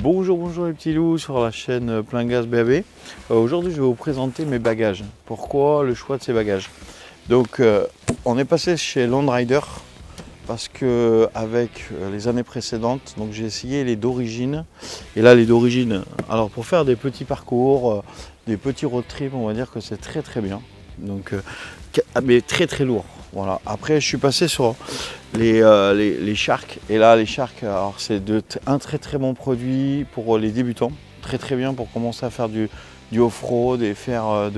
Bonjour les petits loups sur la chaîne Plein Gaz BAB. Aujourd'hui je vais vous présenter mes bagages. Pourquoi le choix de ces bagages? Donc on est passé chez Landrider parce que avec les années précédentes, donc j'ai essayé les d'origine. Et là les d'origine, alors pour faire des petits parcours, des petits road trips, on va dire que c'est très bien. Donc mais très lourd. Voilà. Après je suis passé sur les Shark, et là les Shark, alors c'est un très bon produit pour les débutants, très bien pour commencer à faire du off-road et faire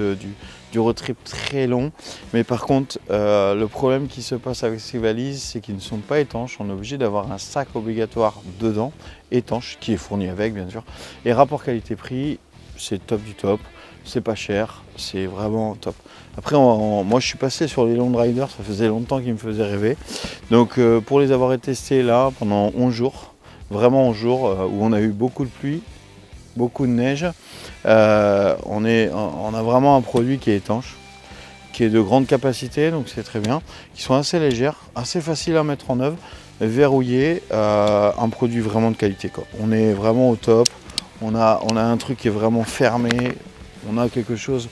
du road trip très long. Mais par contre le problème qui se passe avec ces valises, c'est qu'ils ne sont pas étanches. On est obligé d'avoir un sac obligatoire dedans, étanche, qui est fourni avec bien sûr, et rapport qualité-prix c'est top du top. C'est pas cher, c'est vraiment top. Après, moi je suis passé sur les Landrider, ça faisait longtemps qu'ils me faisaient rêver. Donc pour les avoir testés là pendant 11 jours, vraiment 11 jours, où on a eu beaucoup de pluie, beaucoup de neige, on a vraiment un produit qui est étanche, qui est de grande capacité, donc c'est très bien, qui sont assez légères, assez faciles à mettre en œuvre, verrouillé, un produit vraiment de qualité, quoi. On est vraiment au top, on a un truc qui est vraiment fermé. On a quelque chose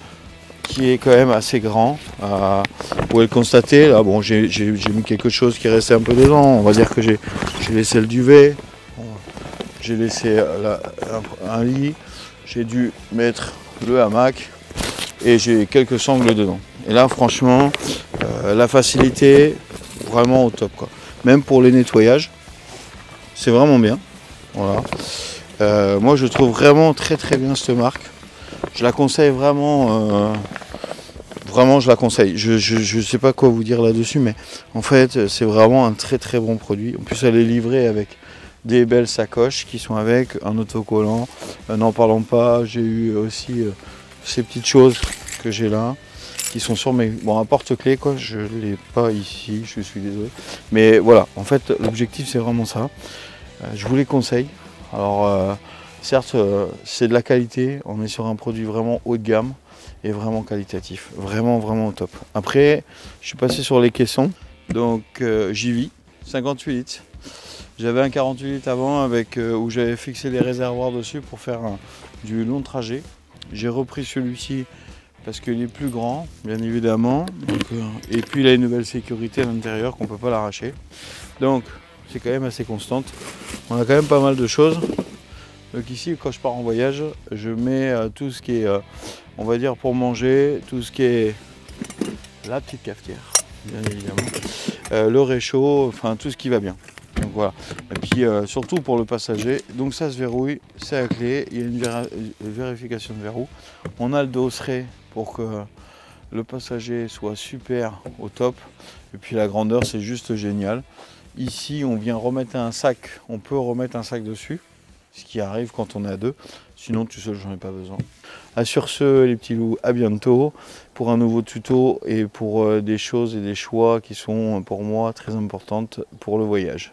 qui est quand même assez grand. Vous pouvez le constater. Là, bon, j'ai mis quelque chose qui restait un peu dedans. On va dire que j'ai laissé le duvet. J'ai laissé un lit. J'ai dû mettre le hamac. Et j'ai quelques sangles dedans. Et là, franchement, la facilité, vraiment au top, quoi. Même pour les nettoyages, c'est vraiment bien. Voilà. Moi, je trouve vraiment très bien cette marque. Je la conseille vraiment, vraiment je la conseille. Je sais pas quoi vous dire là-dessus, mais en fait c'est vraiment un très bon produit. En plus elle est livrée avec des belles sacoches qui sont avec un autocollant. N'en parlons pas, j'ai eu aussi ces petites choses que j'ai là, qui sont sur mes... Bon, un porte-clés quoi, je l'ai pas ici, je suis désolé. Mais voilà, en fait l'objectif c'est vraiment ça. Je vous les conseille. Alors... certes, c'est de la qualité, on est sur un produit vraiment haut de gamme et vraiment qualitatif, vraiment au top. Après, je suis passé sur les caissons, donc JV, 58 litres. J'avais un 48 litres avant avec, où j'avais fixé les réservoirs dessus pour faire du long trajet. J'ai repris celui-ci parce qu'il est plus grand, bien évidemment. Donc, et puis il a une nouvelle sécurité à l'intérieur qu'on ne peut pas l'arracher. Donc c'est quand même assez constante. On a quand même pas mal de choses. Donc ici, quand je pars en voyage, je mets tout ce qui est, on va dire, pour manger, tout ce qui est la petite cafetière, bien évidemment, le réchaud, enfin tout ce qui va bien. Donc voilà. Et puis surtout pour le passager, donc ça se verrouille, c'est à clé, il y a une vérification de verrou. On a le dosseret pour que le passager soit super au top. Et puis la grandeur, c'est juste génial. Ici, on vient remettre un sac, on peut remettre un sac dessus. Ce qui arrive quand on est à deux, sinon tout seul j'en ai pas besoin. Sur ce les petits loups, à bientôt pour un nouveau tuto et pour des choses et des choix qui sont pour moi très importantes pour le voyage.